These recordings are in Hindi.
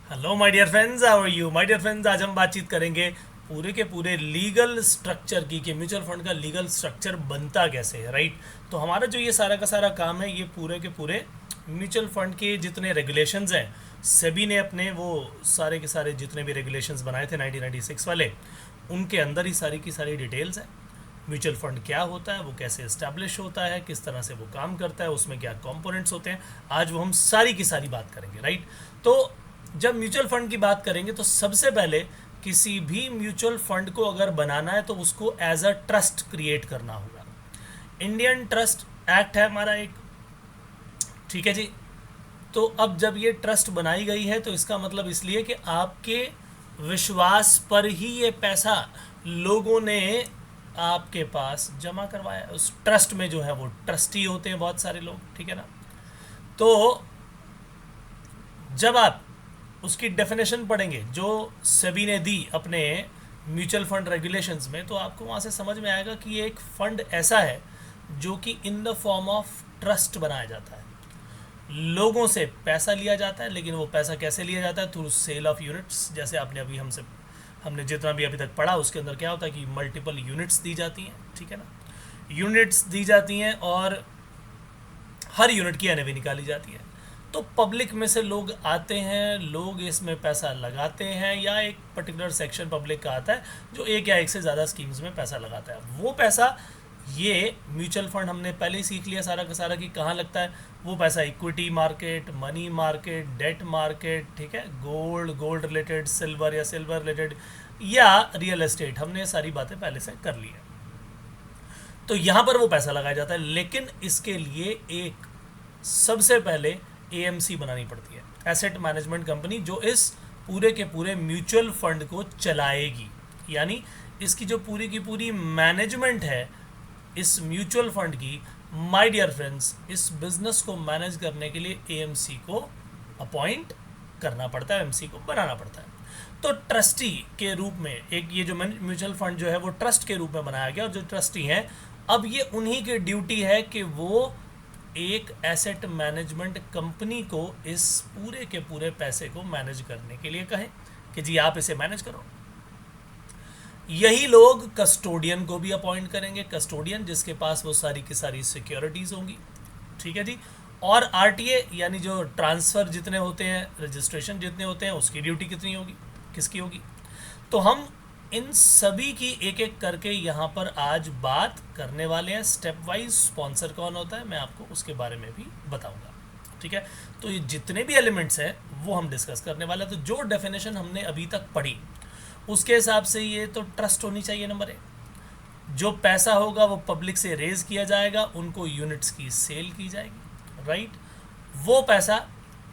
Hello my dear friends, how are you my dear friends. आज हम बातचीत करेंगे पूरे के पूरे लीगल स्ट्रक्चर की कि म्यूचुअल फंड का लीगल स्ट्रक्चर बनता कैसे है, राइट। तो हमारा जो ये सारा का सारा काम है, ये पूरे के पूरे म्यूचुअल फंड के जितने रेगुलेशंस हैं, सेबी ने अपने वो सारे के सारे जितने भी रेगुलेशंस बनाए थे 1996 वाले, उनके अंदर ही सारी की सारी डिटेल्स हैं। म्यूचुअल फंड क्या होता है, वो कैसे इस्टेब्लिश होता है, किस तरह से वो काम करता है, उसमें क्या कंपोनेंट्स होते हैं, आज वो हम सारी की सारी बात करेंगे, राइट। तो जब म्यूचुअल फंड की बात करेंगे तो सबसे पहले किसी भी म्यूचुअल फंड को अगर बनाना है तो उसको एज अ ट्रस्ट क्रिएट करना होगा। इंडियन ट्रस्ट एक्ट है हमारा एक, ठीक है जी। तो अब जब ये ट्रस्ट बनाई गई है तो इसका मतलब इसलिए कि आपके विश्वास पर ही ये पैसा लोगों ने आपके पास जमा करवाया। उस ट्रस्ट में जो है वो ट्रस्टी होते हैं बहुत सारे लोग, ठीक है ना। तो जब आप उसकी डेफिनेशन पढ़ेंगे जो सेबी ने दी अपने म्यूचुअल फंड रेगुलेशंस में, तो आपको वहाँ से समझ में आएगा कि ये एक फंड ऐसा है जो कि in the form of trust बनाया जाता है। लोगों से पैसा लिया जाता है, लेकिन वो पैसा कैसे लिया जाता है? Through sale of units. जैसे आपने अभी हमने जितना भी अभी तक पढ़ा, उसके अंदर क्या होता है कि मल्टीपल यूनिट्स दी जाती हैं, ठीक है ना। यूनिट्स दी जाती हैं और हर यूनिट की एनएवी निकाली जाती है। तो पब्लिक में से लोग आते हैं, लोग इसमें पैसा लगाते हैं, या एक पर्टिकुलर सेक्शन पब्लिक का आता है जो एक या एक से ज़्यादा स्कीम्स में पैसा लगाता है। वो पैसा, ये म्यूचुअल फंड हमने पहले ही सीख लिया सारा का सारा कि कहाँ लगता है। वो पैसा equity market, money market, debt market, ठीक है, गोल्ड रिलेटेड, सिल्वर या सिल्वर रिलेटेड, या रियल एस्टेट, हमने ये सारी बातें पहले से कर ली है। तो यहाँ पर वो पैसा लगाया जाता है, लेकिन इसके लिए एक सबसे पहले एएमसी बनानी पड़ती है, एसेट मैनेजमेंट कंपनी, जो इस पूरे के पूरे म्यूचुअल फंड को चलाएगी। यानी इसकी जो पूरी की पूरी मैनेजमेंट है इस म्यूचुअल फंड की, माय डियर फ्रेंड्स, इस बिजनेस को मैनेज करने के लिए एएमसी को अपॉइंट करना पड़ता है, एमसी को बनाना पड़ता है। तो ट्रस्टी के रूप में एक ये जो म्यूचुअल फंड जो है वो ट्रस्ट के रूप में बनाया गया, और जो ट्रस्टी हैं अब ये उन्हीं की ड्यूटी है कि वो एक एसेट मैनेजमेंट कंपनी को इस पूरे के पूरे पैसे को मैनेज करने के लिए कहें कि जी आप इसे मैनेज करो। यही लोग कस्टोडियन को भी अपॉइंट करेंगे, कस्टोडियन जिसके पास वो सारी की सारी सिक्योरिटीज होंगी, ठीक है जी। और आरटीए यानी जो ट्रांसफ़र जितने होते हैं, रजिस्ट्रेशन जितने होते हैं, उसकी ड्यूटी कितनी होगी, किसकी होगी। तो हम इन सभी की एक एक करके यहाँ पर आज बात करने वाले हैं। स्टेप वाइज स्पॉन्सर कौन होता है मैं आपको उसके बारे में भी बताऊंगा, ठीक है। तो ये जितने भी एलिमेंट्स हैं वो हम डिस्कस करने वाले हैं। तो जो डेफिनेशन हमने अभी तक पढ़ी उसके हिसाब से ये तो ट्रस्ट होनी चाहिए नंबर एक। जो पैसा होगा वो पब्लिक से रेज किया जाएगा, उनको यूनिट्स की सेल की जाएगी, राइट। वो पैसा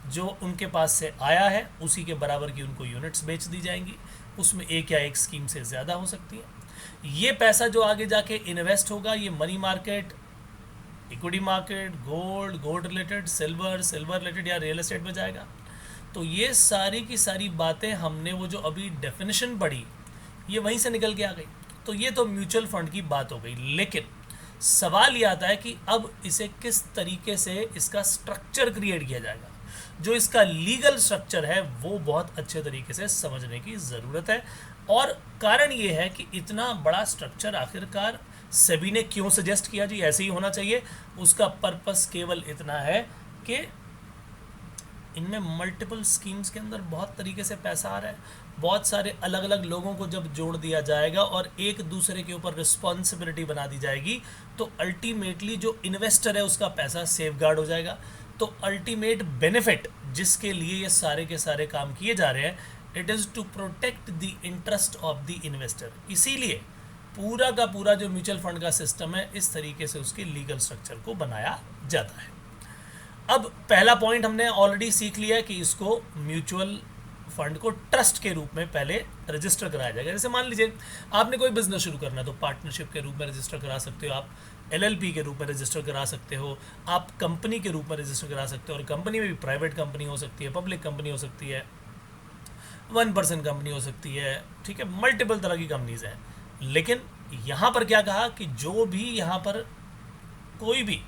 जो उनके पास से आया है उसी के बराबर की उनको यूनिट्स बेच दी जाएंगी, उसमें एक या एक स्कीम से ज़्यादा हो सकती है। ये पैसा जो आगे जाके इन्वेस्ट होगा, ये money market, equity market, gold related, silver related या रियल एस्टेट में जाएगा। तो ये सारी की सारी बातें हमने वो जो अभी डेफिनेशन पढ़ी ये वहीं से निकल के आ गई। तो ये तो म्यूचुअल फंड की बात हो गई, लेकिन सवाल ये आता है कि अब इसे किस तरीके से इसका स्ट्रक्चर क्रिएट किया जाएगा। जो इसका लीगल स्ट्रक्चर है वो बहुत अच्छे तरीके से समझने की ज़रूरत है। और कारण ये है कि इतना बड़ा स्ट्रक्चर आखिरकार सेबी ने क्यों सजेस्ट किया जी ऐसे ही होना चाहिए। उसका पर्पस केवल इतना है कि इनमें मल्टीपल स्कीम्स के अंदर बहुत तरीके से पैसा आ रहा है, बहुत सारे अलग अलग लोगों को जब जोड़ दिया जाएगा और एक दूसरे के ऊपर रिस्पॉन्सिबिलिटी बना दी जाएगी, तो अल्टीमेटली जो इन्वेस्टर है उसका पैसा सेफ गार्ड हो जाएगा। तो अल्टीमेट बेनिफिट जिसके लिए ये सारे के सारे काम किए जा रहे हैं, it is to protect the interest of the investor. इसीलिए पूरा का पूरा जो म्यूचुअल फंड का सिस्टम है इस तरीके से उसके लीगल स्ट्रक्चर को बनाया जाता है। अब पहला पॉइंट हमने ऑलरेडी सीख लिया है कि इसको म्यूचुअल फंड को ट्रस्ट के रूप में पहले रजिस्टर कराया जाएगा। जैसे मान लीजिए आपने कोई बिजनेस शुरू करना है तो पार्टनरशिप के रूप में रजिस्टर करा सकते हो, आप एलएलपी के रूप में रजिस्टर करा सकते हो, आप कंपनी के रूप में रजिस्टर करा सकते हो। और कंपनी में भी प्राइवेट कंपनी हो सकती है, पब्लिक कंपनी हो सकती है, 1% कंपनी हो सकती है, ठीक है, मल्टीपल तरह की कंपनीज हैं। लेकिन यहाँ पर क्या कहा कि जो भी यहाँ पर कोई भी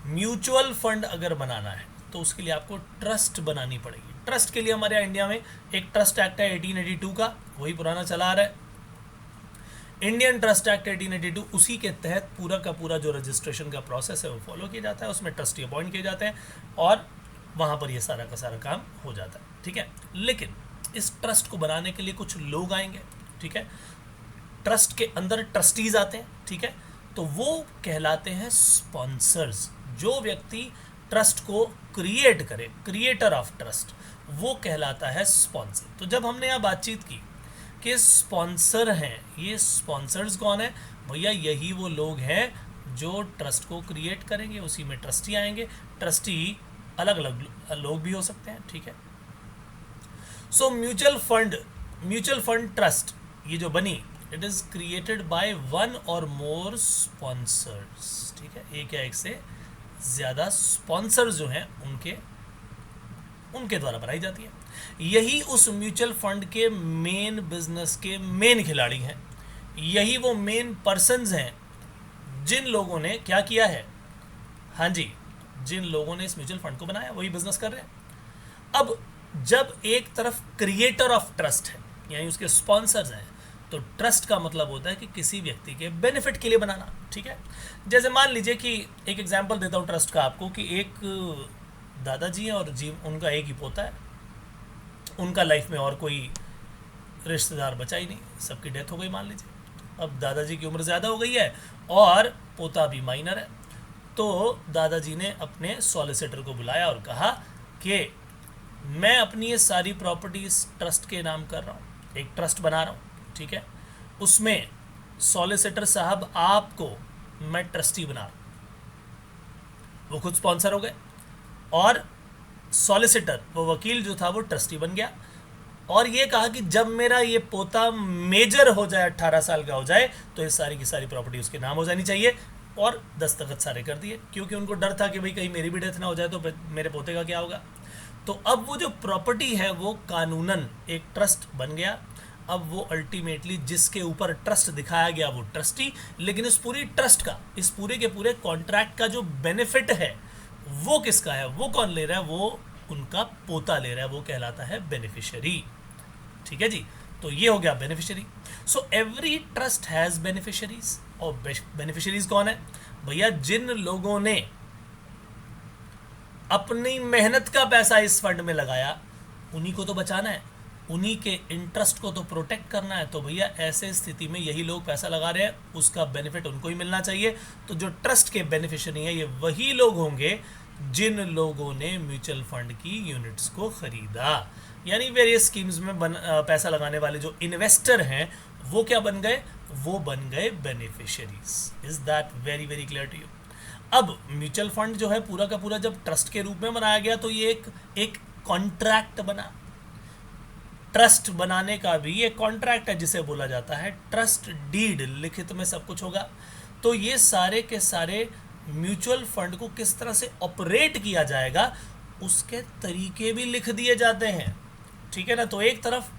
म्यूचुअल फंड अगर बनाना है तो उसके लिए आपको ट्रस्ट बनानी पड़ेगी। ट्रस्ट के लिए हमारे यहाँ इंडिया में एक ट्रस्ट एक्ट है 1882 का, वही पुराना चला आ रहा है, इंडियन ट्रस्ट एक्ट 1882। उसी के तहत पूरा का पूरा जो रजिस्ट्रेशन का प्रोसेस है वो फॉलो किया जाता है, उसमें ट्रस्टी अपॉइंट किए जाते हैं और वहाँ पर ये सारा का सारा काम हो जाता है, ठीक है। लेकिन इस ट्रस्ट को बनाने के लिए कुछ लोग आएंगे, ठीक है। ट्रस्ट के अंदर ट्रस्टीज आते हैं, ठीक है, तो वो कहलाते हैं स्पॉन्सर्स। जो व्यक्ति ट्रस्ट को क्रिएट करे, क्रिएटर ऑफ ट्रस्ट, वो कहलाता है स्पॉन्सर। तो जब हमने यहाँ बातचीत की कि स्पॉन्सर हैं, ये स्पॉन्सर्स कौन है भैया? यही वो लोग हैं जो ट्रस्ट को क्रिएट करेंगे, उसी में ट्रस्टी आएंगे। ट्रस्टी अलग अलग लोग भी हो सकते हैं, ठीक है। सो म्यूचुअल फंड ट्रस्ट ये जो बनी, it is created by one और मोर स्पॉन्सर्स, ठीक है। एक या एक से ज़्यादा स्पॉन्सर्स जो हैं उनके द्वारा बनाई जाती है। यही उस म्यूचुअल फंड के मेन बिजनेस के मेन खिलाड़ी हैं, यही वो मेन पर्सन्स हैं जिन लोगों ने क्या किया है, हाँ जी, जिन लोगों ने इस म्यूचुअल फंड को बनाया वही बिजनेस कर रहे हैं। अब जब एक तरफ क्रिएटर ऑफ ट्रस्ट है यानी उसके स्पॉन्सर्स हैं, तो ट्रस्ट का मतलब होता है कि किसी व्यक्ति के बेनिफिट के लिए बनाना, ठीक है। जैसे मान लीजिए कि एक एग्जांपल देता हूँ ट्रस्ट का आपको, कि एक दादाजी हैं और जी उनका एक ही पोता है, उनका लाइफ में और कोई रिश्तेदार बचा ही नहीं, सबकी डेथ हो गई मान लीजिए। अब दादाजी की उम्र ज़्यादा हो गई है और पोता भी माइनर है, तो दादाजी ने अपने सॉलिसिटर को बुलाया और कहा कि मैं अपनी ये सारी प्रॉपर्टीज ट्रस्ट के नाम कर रहा हूँ, एक ट्रस्ट बना रहा हूँ, ठीक है। उसमें सॉलिसिटर साहब आपको मैं ट्रस्टी बना रहा हूँ। वो खुद स्पॉन्सर हो गए और सॉलिसिटर, वो वकील जो था, वो ट्रस्टी बन गया और ये कहा कि जब मेरा ये पोता मेजर हो जाए, 18 साल का हो जाए, तो ये सारी की सारी प्रॉपर्टी उसके नाम हो जानी चाहिए। और दस्तखत सारे कर दिए, क्योंकि उनको डर था कि भाई कहीं मेरी भी डेथ ना हो जाए तो मेरे पोते का क्या होगा। तो अब वो जो प्रॉपर्टी है वो कानूनन एक ट्रस्ट बन गया। अब वो अल्टीमेटली जिसके ऊपर ट्रस्ट दिखाया गया वो ट्रस्टी, लेकिन इस पूरी ट्रस्ट का, इस पूरे के पूरे कॉन्ट्रैक्ट का जो बेनिफिट है वो किसका है, वो कौन ले रहा है? वो उनका पोता ले रहा है, वो कहलाता है बेनिफिशियरी, ठीक है जी। तो ये हो गया beneficiary. So every trust has beneficiaries, और बेनिफिशियरीज कौन है भैया? जिन लोगों ने अपनी मेहनत का पैसा इस फंड में लगाया, उन्हीं को तो बचाना है, उन्हीं के इंटरेस्ट को तो प्रोटेक्ट करना है। तो भैया ऐसे स्थिति में यही लोग पैसा लगा रहे हैं, उसका बेनिफिट उनको ही मिलना चाहिए। तो जो ट्रस्ट के बेनिफिशियरी हैं ये वही लोग होंगे जिन लोगों ने म्यूचुअल फंड की यूनिट्स को खरीदा। यानी वेरियस स्कीम्स में पैसा लगाने वाले जो इन्वेस्टर हैं वो क्या बन गए? वो बन गए beneficiaries. Is that very very clear to you? अब म्यूचुअल फंड जो है पूरा का पूरा जब ट्रस्ट के रूप में बनाया गया, तो ये एक कॉन्ट्रैक्ट बना। ट्रस्ट बनाने का भी एक कॉन्ट्रैक्ट है जिसे बोला जाता है ट्रस्ट डीड, लिखित में सब कुछ होगा। तो ये सारे के सारे म्यूचुअल फंड को किस तरह से ऑपरेट किया जाएगा उसके तरीके भी लिख दिए जाते हैं, ठीक है ना। तो एक तरफ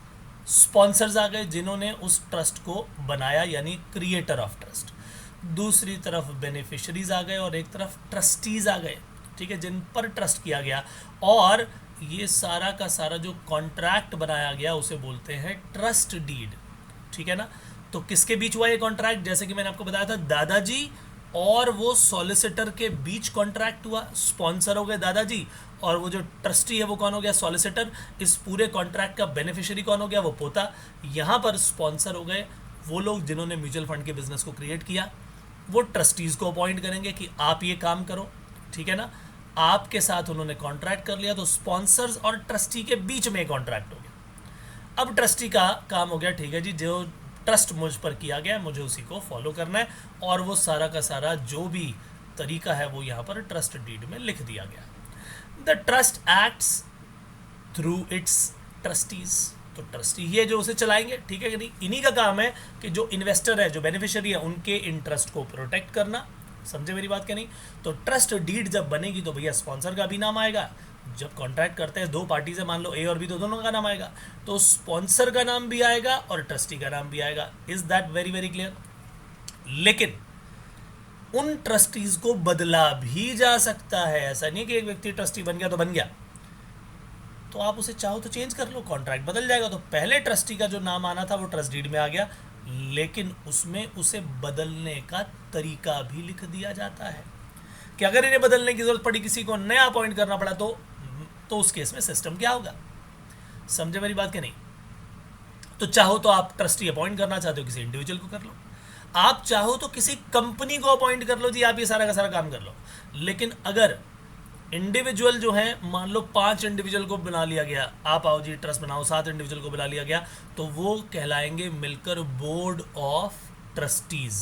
स्पॉन्सर्स आ गए जिन्होंने उस ट्रस्ट को बनाया, यानी क्रिएटर ऑफ ट्रस्ट। दूसरी तरफ बेनिफिशरीज आ गए और एक तरफ ट्रस्टीज आ गए, ठीक है, जिन पर ट्रस्ट किया गया। और ये सारा का सारा जो कॉन्ट्रैक्ट बनाया गया उसे बोलते हैं ट्रस्ट डीड, ठीक है ना। तो किसके बीच हुआ ये कॉन्ट्रैक्ट? जैसे कि मैंने आपको बताया था, दादाजी और वो सॉलिसिटर के बीच कॉन्ट्रैक्ट हुआ। स्पॉन्सर हो गए दादाजी और वो जो ट्रस्टी है वो कौन हो गया? सॉलिसिटर। इस पूरे कॉन्ट्रैक्ट का बेनिफिशियरी कौन हो गया? वो पोता। यहाँ पर स्पॉन्सर हो गए वो लोग जिन्होंने म्यूचुअल फंड के बिजनेस को क्रिएट किया। वो ट्रस्टीज़ को अपॉइंट करेंगे कि आप ये काम करो, ठीक है ना। आपके साथ उन्होंने कॉन्ट्रैक्ट कर लिया, तो स्पॉन्सर्स और ट्रस्टी के बीच में कॉन्ट्रैक्ट हो गया। अब ट्रस्टी का काम हो गया, ठीक है जी, जो ट्रस्ट मुझ पर किया गया है मुझे उसी को फॉलो करना है, और वो सारा का सारा जो भी तरीका है वो यहाँ पर ट्रस्ट डीड में लिख दिया गया। The trust acts through it's trustees. तो ट्रस्टी ही है जो उसे चलाएंगे, ठीक है कि नहीं। इन्हीं का काम है कि जो इन्वेस्टर है, जो बेनिफिशियरी है, उनके इंटरेस्ट को प्रोटेक्ट करना। समझे मेरी बात क्या नहीं? तो ट्रस्ट डीड जब बनेगी तो भैया स्पॉन्सर का भी नाम आएगा। जब कॉन्ट्रैक्ट करते हैं दो पार्टी से, मान लो ए और बी, तो दोनों का नाम आएगा, तो स्पॉन्सर का नाम भी आएगा और ट्रस्टी का नाम भी आएगा। Is that very very clear? लेकिन उन ट्रस्टीज को बदला भी जा सकता है। ऐसा नहीं कि एक व्यक्ति ट्रस्टी बन गया तो बन गया, तो आप उसे चाहो तो चेंज कर लो, कॉन्ट्रैक्ट बदल जाएगा। तो पहले ट्रस्टी का जो नाम आना था वो ट्रस्ट डीड में आ गया, लेकिन उसमें उसे बदलने का तरीका भी लिख दिया जाता है कि अगर इन्हें बदलने की जरूरत पड़ी, किसी को नया अपॉइंट करना पड़ा, तो उस केस में सिस्टम क्या होगा। समझे मेरी बात कि नहीं? तो चाहो तो आप ट्रस्टी अपॉइंट करना चाहते हो किसी इंडिविजुअल को कर लो, आप चाहो तो किसी कंपनी को अपॉइंट कर लो जी, आप ये सारा का सारा काम कर लो। लेकिन अगर इंडिविजुअल जो है, मान लो 5 इंडिविजुअल को बना लिया गया, आप आओ जी ट्रस्ट बनाओ, 7 इंडिविजुअल को बना लिया गया, तो वो कहलाएंगे मिलकर बोर्ड ऑफ ट्रस्टीज।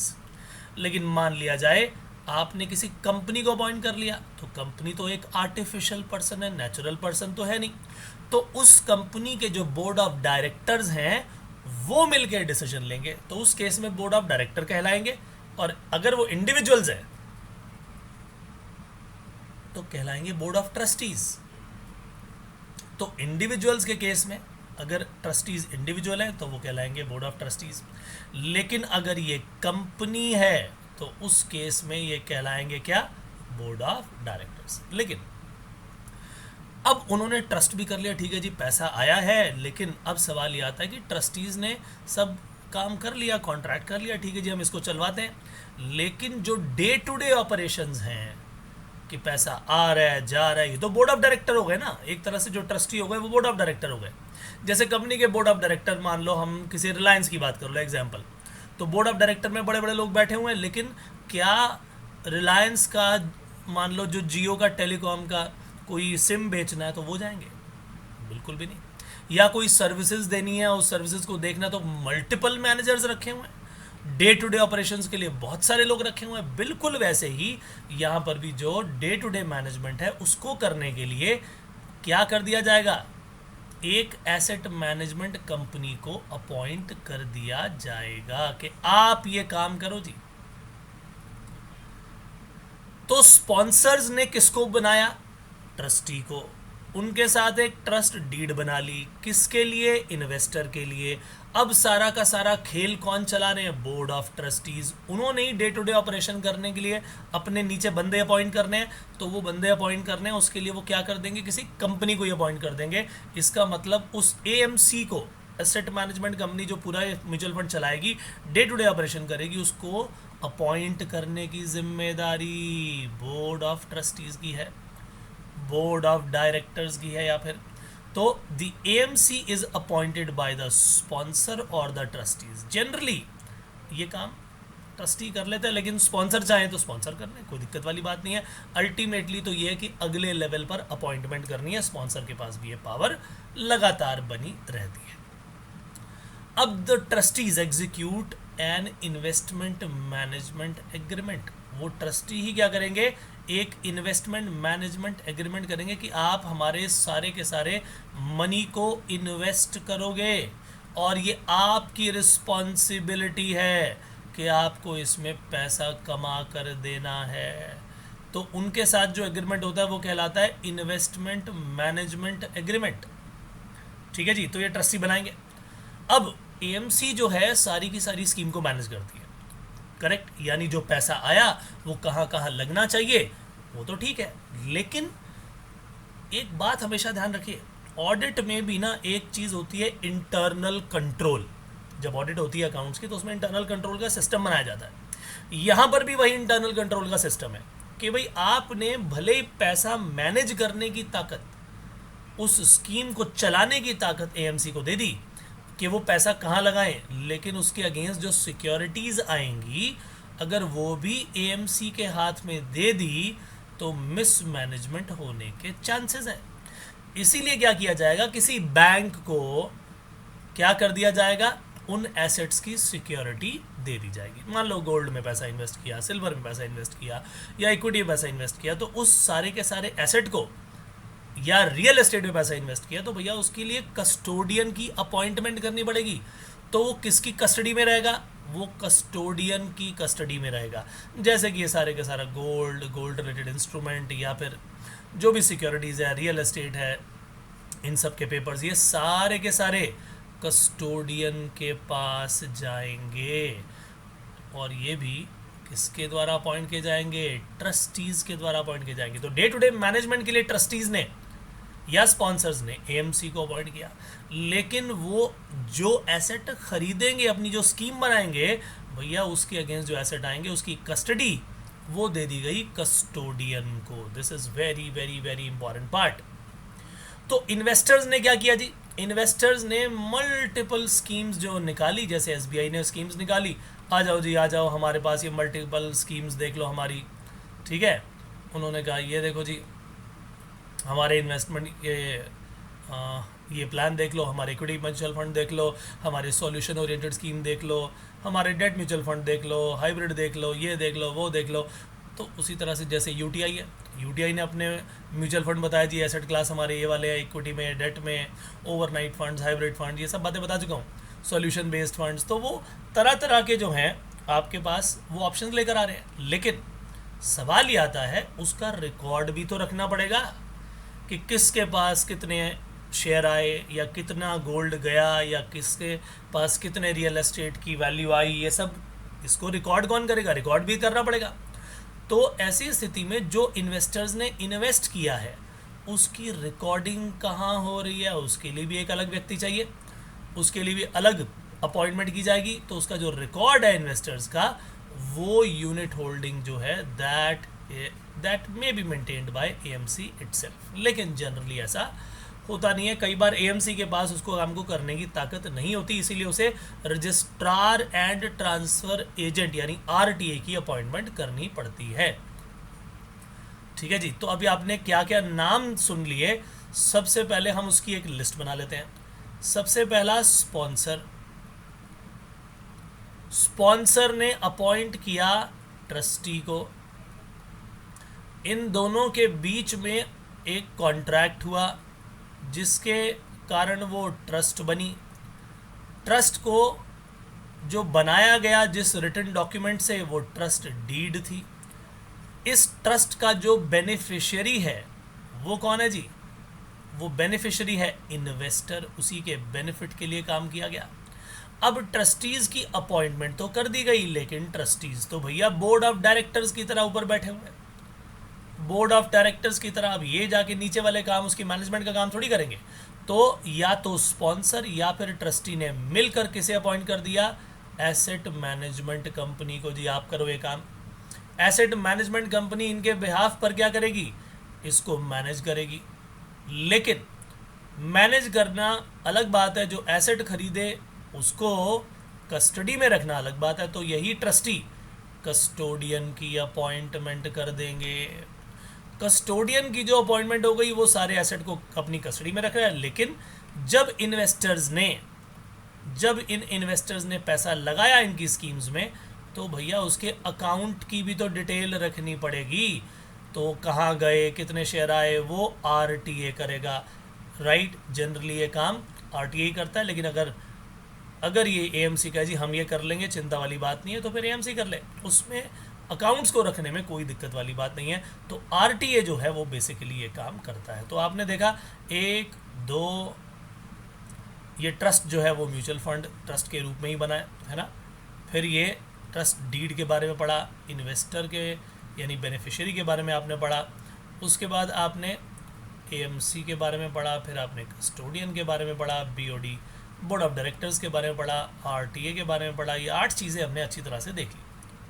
लेकिन मान लिया जाए आपने किसी कंपनी को अपॉइंट कर लिया, तो कंपनी तो एक आर्टिफिशियल पर्सन है, नेचुरल पर्सन तो है नहीं, तो उस कंपनी के जो बोर्ड ऑफ डायरेक्टर्स हैं वो मिलकर डिसीजन लेंगे, तो उस केस में बोर्ड ऑफ डायरेक्टर कहलाएंगे। और अगर वो इंडिविजुअल्स हैं तो कहलाएंगे बोर्ड ऑफ ट्रस्टीज। तो इंडिविजुअल्स के केस में अगर ट्रस्टीज इंडिविजुअल हैं तो वो कहलाएंगे बोर्ड ऑफ ट्रस्टीज, लेकिन अगर ये कंपनी है तो उस केस में ये कहलाएंगे क्या, बोर्ड ऑफ डायरेक्टर्स। लेकिन अब उन्होंने ट्रस्ट भी कर लिया, ठीक है जी पैसा आया है, लेकिन अब सवाल ये आता है कि ट्रस्टीज ने सब काम कर लिया, कॉन्ट्रैक्ट कर लिया, ठीक है जी हम इसको चलवाते हैं, लेकिन जो डे टू डे ऑपरेशंस हैं कि पैसा आ रहा है जा रहा है, ये तो बोर्ड ऑफ डायरेक्टर हो गए ना, एक तरह से जो ट्रस्टी हो गए वो बोर्ड ऑफ डायरेक्टर हो गए। जैसे कंपनी के बोर्ड ऑफ डायरेक्टर, मान लो हम किसी रिलायंस की बात कर लो एग्जाम्पल, तो बोर्ड ऑफ डायरेक्टर में बड़े बड़े लोग बैठे हुए हैं, लेकिन क्या रिलायंस का, मान लो जो जियो का टेलीकॉम का कोई सिम बेचना है तो वो जाएंगे? बिल्कुल भी नहीं। या कोई सर्विसेज देनी है, उस सर्विसेज को देखना, तो मल्टीपल मैनेजर्स रखे हुए हैं, डे टू डे ऑपरेशंस के लिए बहुत सारे लोग रखे हुए हैं। बिल्कुल वैसे ही यहाँ पर भी जो डे टू डे मैनेजमेंट है उसको करने के लिए क्या कर दिया जाएगा, एक एसेट मैनेजमेंट कंपनी को अपॉइंट कर दिया जाएगा कि आप ये काम करो जी। तो स्पॉन्सर्स ने किसको बनाया, ट्रस्टी को, उनके साथ एक ट्रस्ट डीड बना ली, किसके लिए, इन्वेस्टर के लिए। अब सारा का सारा खेल कौन चला रहे हैं, बोर्ड ऑफ ट्रस्टीज। उन्होंने ही डे टू डे ऑपरेशन करने के लिए अपने नीचे बंदे अपॉइंट करने हैं, तो वो बंदे अपॉइंट करने हैं, उसके लिए वो क्या कर देंगे, किसी कंपनी को ही अपॉइंट कर देंगे। इसका मतलब उस एएमसी को, एसेट मैनेजमेंट कंपनी जो पूरा म्यूचुअल फंड चलाएगी, डे टू डे ऑपरेशन करेगी, उसको अपॉइंट करने की जिम्मेदारी बोर्ड ऑफ ट्रस्टीज की है, बोर्ड ऑफ डायरेक्टर्स की है, या फिर तो the AMC is appointed by the sponsor और द ट्रस्टीज। जनरली ये काम ट्रस्टी कर लेते हैं, लेकिन स्पॉन्सर चाहे तो स्पॉन्सर कर ले, कोई दिक्कत वाली बात नहीं है। अल्टीमेटली तो ये है कि अगले लेवल पर अपॉइंटमेंट करनी है, स्पॉन्सर के पास भी ये पावर लगातार बनी रहती है। अब the trustees execute an investment management agreement. वो ट्रस्टी ही क्या करेंगे, एक इन्वेस्टमेंट मैनेजमेंट एग्रीमेंट करेंगे कि आप हमारे सारे के सारे मनी को इन्वेस्ट करोगे और ये आपकी रिस्पॉन्सिबिलिटी है कि आपको इसमें पैसा कमा कर देना है। तो उनके साथ जो एग्रीमेंट होता है वो कहलाता है इन्वेस्टमेंट मैनेजमेंट एग्रीमेंट। ठीक है जी, तो ये ट्रस्टी बनाएंगे। अब एएमसी जो है सारी की सारी स्कीम को मैनेज करती है, करेक्ट, यानी जो पैसा आया वो कहाँ कहाँ लगना चाहिए वो तो ठीक है, लेकिन एक बात हमेशा ध्यान रखिए, ऑडिट में भी ना एक चीज़ होती है इंटरनल कंट्रोल। जब ऑडिट होती है अकाउंट्स की तो उसमें इंटरनल कंट्रोल का सिस्टम बनाया जाता है। यहाँ पर भी वही इंटरनल कंट्रोल का सिस्टम है कि भाई आपने भले ही पैसा मैनेज करने की ताकत, उस स्कीम को चलाने की ताकत एएमसी को दे दी कि वो पैसा कहाँ लगाएं, लेकिन उसके अगेंस्ट जो सिक्योरिटीज़ आएंगी अगर वो भी एएमसी के हाथ में दे दी तो मिसमैनेजमेंट होने के चांसेस हैं। इसीलिए क्या किया जाएगा, किसी बैंक को क्या कर दिया जाएगा, उन एसेट्स की सिक्योरिटी दे दी जाएगी। मान लो गोल्ड में पैसा इन्वेस्ट किया, सिल्वर में पैसा इन्वेस्ट किया, या इक्विटी में पैसा इन्वेस्ट किया, तो उस सारे के सारे एसेट को, या रियल एस्टेट में पैसा इन्वेस्ट किया, तो भैया उसके लिए कस्टोडियन की अपॉइंटमेंट करनी पड़ेगी। तो वो किसकी कस्टडी में रहेगा, वो कस्टोडियन की कस्टडी में रहेगा। जैसे कि ये सारे का सारा गोल्ड रिलेटेड इंस्ट्रूमेंट, या फिर जो भी सिक्योरिटीज़ है, रियल एस्टेट है, इन सब के पेपर्स, ये सारे के सारे कस्टोडियन के पास जाएंगे। और ये भी किसके द्वारा अपॉइंट किए जाएंगे? ट्रस्टीज के द्वारा अपॉइंट किए जाएंगे। तो डे टू डे मैनेजमेंट के लिए ट्रस्टीज ने या स्पॉन्सर्स ने एएमसी को अपॉइंट किया, लेकिन वो जो एसेट खरीदेंगे, अपनी जो स्कीम बनाएंगे भैया, उसके अगेंस्ट जो एसेट आएंगे उसकी कस्टडी वो दे दी गई कस्टोडियन को। This is very very very important part. तो इन्वेस्टर्स ने क्या किया जी? इन्वेस्टर्स ने मल्टीपल स्कीम्स जो निकाली, जैसे एसबीआई ने स्कीम्स निकाली, आ जाओ जी आ जाओ, हमारे पास ये मल्टीपल स्कीम्स देख लो हमारी, ठीक है। उन्होंने कहा ये देखो जी हमारे इन्वेस्टमेंट ये प्लान देख लो, हमारे इक्विटी म्यूचुअल फंड देख लो, हमारे सॉल्यूशन ओरिएंटेड स्कीम देख लो, हमारे डेट म्यूचुअल फंड देख लो, हाइब्रिड देख लो, ये देख लो, वो देख लो। तो उसी तरह से जैसे यूटीआई है, यूटीआई ने अपने म्यूचुअल फंड बताया जी, एसेट क्लास हमारे ये वाले हैं, इक्विटी में, डेट में, ओवरनाइट फंड्स, हाइब्रिड फंड, ये सब बातें बता चुका हूँ। सॉल्यूशन बेस्ड फंड्स, तो वो तरह तरह के जो हैं आपके पास वो ऑप्शंस लेकर आ रहे हैं। लेकिन सवाल ये आता है उसका रिकॉर्ड भी तो रखना पड़ेगा कि किसके पास कितने शेयर आए, या कितना गोल्ड गया, या किसके पास कितने रियल एस्टेट की वैल्यू आई, ये सब इसको रिकॉर्ड कौन करेगा? रिकॉर्ड भी करना पड़ेगा। तो ऐसी स्थिति में जो इन्वेस्टर्स ने इन्वेस्ट किया है उसकी रिकॉर्डिंग कहाँ हो रही है, उसके लिए भी एक अलग व्यक्ति चाहिए, उसके लिए भी अलग अपॉइंटमेंट की जाएगी। तो उसका जो रिकॉर्ड है इन्वेस्टर्स का, वो यूनिट होल्डिंग जो है that may be maintained by AMC itself. लेकिन जनरली ऐसा होता नहीं है। कई बार एएमसी के पास उसको काम को करने की ताकत नहीं होती, इसीलिए उसे रजिस्ट्रार एंड ट्रांसफर एजेंट यानी आरटीए की अपॉइंटमेंट करनी पड़ती है। ठीक है जी। तो अभी आपने क्या क्या नाम सुन लिए, सबसे पहले हम उसकी एक लिस्ट बना लेते हैं। सबसे पहला स्पॉन्सर। स्पॉन्सर ने अपॉइंट किया ट्रस्टी को, इन दोनों के बीच में एक कॉन्ट्रैक्ट हुआ जिसके कारण वो ट्रस्ट बनी। ट्रस्ट को जो बनाया गया जिस रिटन डॉक्यूमेंट से, वो ट्रस्ट डीड थी। इस ट्रस्ट का जो बेनिफिशियरी है वो कौन है जी? वो बेनिफिशियरी है इन्वेस्टर, उसी के बेनिफिट के लिए काम किया गया। अब ट्रस्टीज की अपॉइंटमेंट तो कर दी गई, लेकिन ट्रस्टीज तो भैया बोर्ड ऑफ डायरेक्टर्स की तरह ऊपर बैठे हुए हैं, बोर्ड ऑफ डायरेक्टर्स की तरह। अब ये जाके नीचे वाले काम, उसकी मैनेजमेंट का काम थोड़ी करेंगे। तो या तो स्पॉन्सर या फिर ट्रस्टी ने मिलकर किसे अपॉइंट कर दिया? एसेट मैनेजमेंट कंपनी को। जी आप करो ये काम। एसेट मैनेजमेंट कंपनी इनके बिहाफ पर क्या करेगी? इसको मैनेज करेगी। लेकिन मैनेज करना अलग बात है, जो एसेट खरीदे उसको कस्टडी में रखना अलग बात है। तो यही ट्रस्टी कस्टोडियन की अपॉइंटमेंट कर देंगे। कस्टोडियन की जो अपॉइंटमेंट हो गई वो सारे एसेट को अपनी कस्टडी में रख रहा है। लेकिन जब इन इन्वेस्टर्स ने पैसा लगाया इनकी स्कीम्स में, तो भैया उसके अकाउंट की भी तो डिटेल रखनी पड़ेगी। तो कहाँ गए, कितने शेयर आए, वो आरटीए करेगा। राइट, जनरली ये काम आरटीए करता है। लेकिन अगर ये एएमसी का जी हम ये कर लेंगे, चिंता वाली बात नहीं है, तो फिर एएमसी कर ले, उसमें अकाउंट्स को रखने में कोई दिक्कत वाली बात नहीं है। तो आरटीए जो है वो बेसिकली ये काम करता है। तो आपने देखा 1 2, ये ट्रस्ट जो है वो म्यूचुअल फंड ट्रस्ट के रूप में ही बना है ना। फिर ये ट्रस्ट डीड के बारे में पढ़ा, इन्वेस्टर के यानी बेनिफिशियरी के बारे में आपने पढ़ा, उसके बाद आपने एएमसी के बारे में पढ़ा, फिर आपने कस्टोडियन के बारे में पढ़ा, बीओडी बोर्ड ऑफ डायरेक्टर्स के बारे में पढ़ा, आरटीए के बारे में पढ़ा। ये 8 चीज़ें हमने अच्छी तरह से देख ली,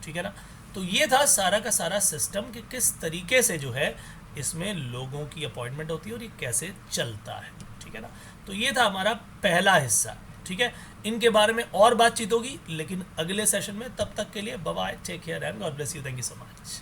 ठीक है ना। तो ये था सारा का सारा सिस्टम कि किस तरीके से जो है इसमें लोगों की अपॉइंटमेंट होती है और ये कैसे चलता है, ठीक है ना। तो ये था हमारा पहला हिस्सा, ठीक है। इनके बारे में और बातचीत होगी लेकिन अगले सेशन में। तब तक के लिए bye bye, take care and God bless you, thank you so much.